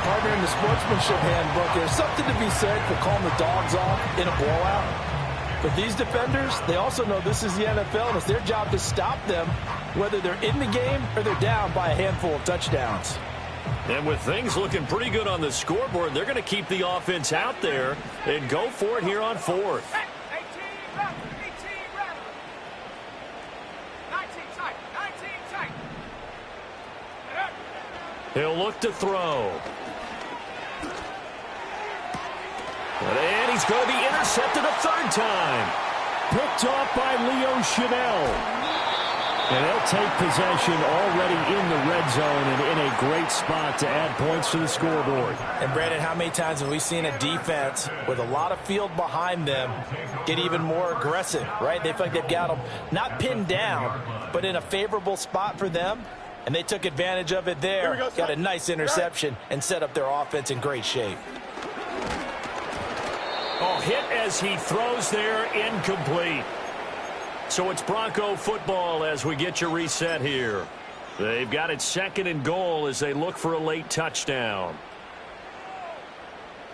Partner, in the sportsmanship handbook, there's something to be said for calling the dogs off in a blowout. But these defenders, they also know this is the NFL, and it's their job to stop them, whether they're in the game or they're down by a handful of touchdowns. And with things looking pretty good on the scoreboard, they're going to keep the offense out there and go for it here on 4th. He'll look to throw. And he's going to be intercepted a 3rd time. Picked off by Leo Chanel. And they'll take possession already in the red zone and in a great spot to add points to the scoreboard. And, Brandon, how many times have we seen a defense with a lot of field behind them get even more aggressive, right? They feel like they've got them not pinned down, but in a favorable spot for them. And they took advantage of it there. Got a nice interception and set up their offense in great shape. Oh, hit as he throws there, incomplete. So it's Bronco football as we get your reset here. They've got it 2nd and goal as they look for a late touchdown.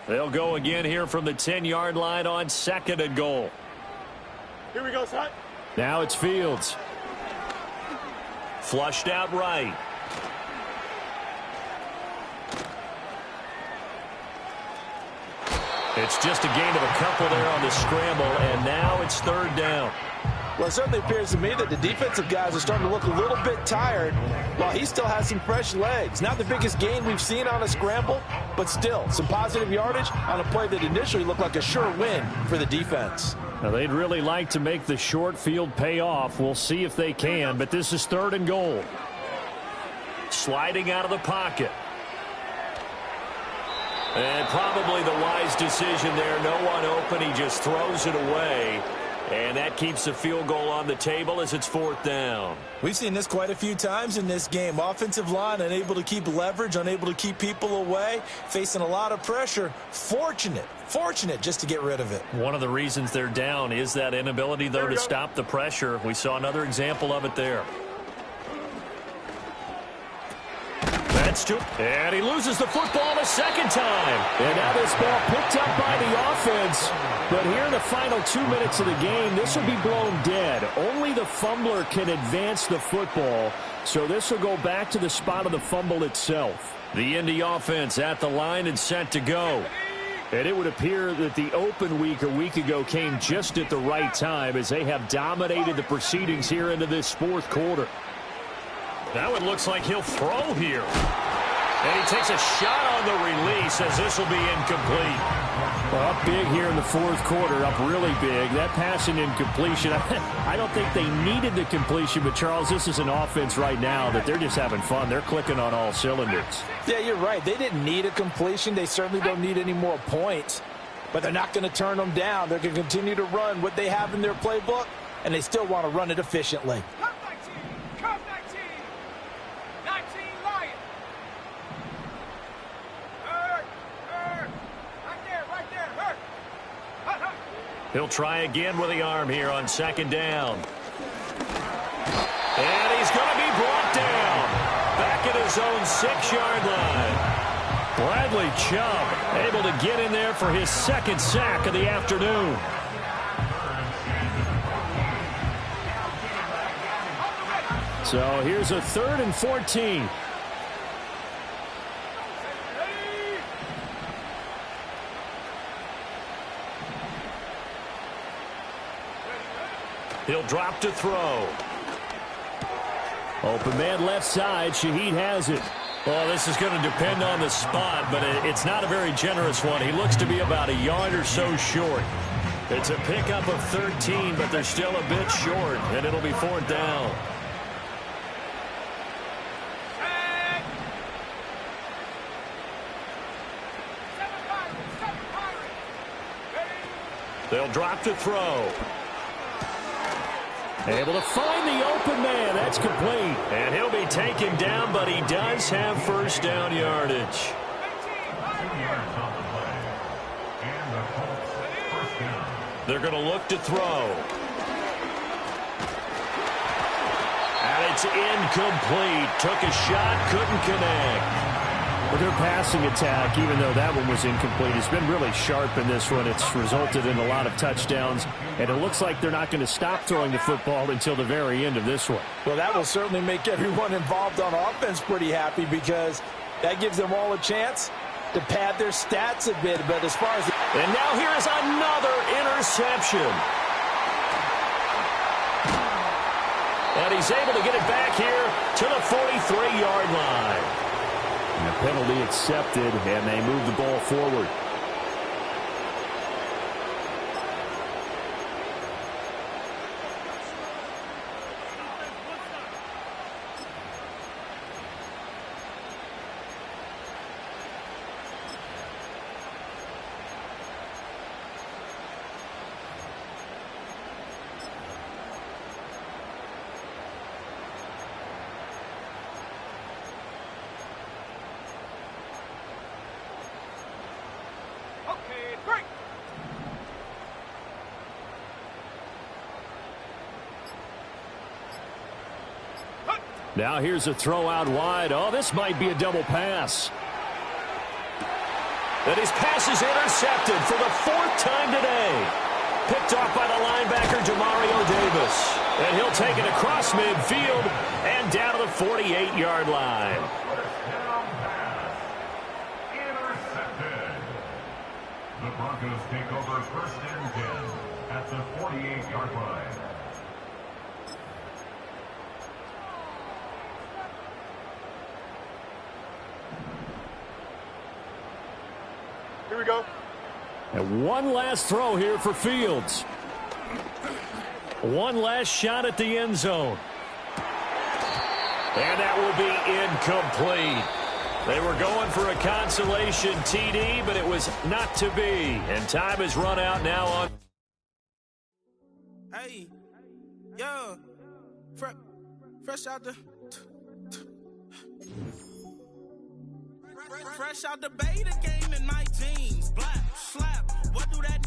They'll go again here from the 10-yard line on 2nd and goal. Here we go, son. Now it's Fields. Flushed out right. It's just a gain of a couple there on the scramble, and now it's 3rd down. Well, it certainly appears to me that the defensive guys are starting to look a little bit tired while he still has some fresh legs. Not the biggest gain we've seen on a scramble, but still some positive yardage on a play that initially looked like a sure win for the defense. Now, they'd really like to make the short field pay off. We'll see if they can, but this is 3rd and goal. Sliding out of the pocket. And probably the wise decision there. No one open. He just throws it away. And that keeps the field goal on the table as it's 4th down. We've seen this quite a few times in this game. Offensive line unable to keep leverage, unable to keep people away, facing a lot of pressure. Fortunate just to get rid of it. One of the reasons they're down is that inability, though, to stop the pressure. We saw another example of it there. And he loses the football a 2nd time. And now this ball picked up by the offense. But here in the final 2 minutes of the game, this will be blown dead. Only the fumbler can advance the football. So this will go back to the spot of the fumble itself. The Indy offense at the line and set to go. And it would appear that the open week a week ago came just at the right time as they have dominated the proceedings here into this 4th quarter. Now it looks like he'll throw here. And he takes a shot on the release as this will be incomplete. Well, up big here in the 4th quarter, up really big. That pass and incompletion, I don't think they needed the completion, but Charles, this is an offense right now that they're just having fun. They're clicking on all cylinders. Yeah, you're right. They didn't need a completion. They certainly don't need any more points, but they're not going to turn them down. They're going to continue to run what they have in their playbook, and they still want to run it efficiently. He'll try again with the arm here on 2nd down. And he's going to be brought down. Back at his own 6-yard line. Bradley Chubb able to get in there for his second sack of the afternoon. So here's a 3rd and 14. He'll drop to throw. Open man left side. Shaheed has it. Well, this is going to depend on the spot, but it's not a very generous one. He looks to be about a yard or so short. It's a pickup of 13, but they're still a bit short, and it'll be 4th down. They'll drop to throw. Able to find the open man. That's complete. And he'll be taken down, but he does have first down yardage. 2 yards on the play. And the Colts first down. They're going to look to throw. And it's incomplete. Took a shot, couldn't connect. Well, their passing attack, even though that one was incomplete, has been really sharp in this one. It's resulted in a lot of touchdowns, and it looks like they're not going to stop throwing the football until the very end of this one. Well, that will certainly make everyone involved on offense pretty happy because that gives them all a chance to pad their stats a bit. But as far as... And now here is another interception. And he's able to get it back here to the 43-yard line. And the penalty accepted, and they move the ball forward. Now here's a throw out wide. Oh, this might be a double pass. And his pass is intercepted for the 4th time today. Picked off by the linebacker, Demario Davis. And he'll take it across midfield and down to the 48-yard line. Down pass. Intercepted. The Broncos take over 1st and 10 at the 48-yard line. Here we go. And one last throw here for Fields. One last shot at the end zone. And that will be incomplete. They were going for a consolation TD, but it was not to be. And time has run out now on. Hey, yo, fresh out the... Fresh out the beta game in my jeans. Black slap. What do that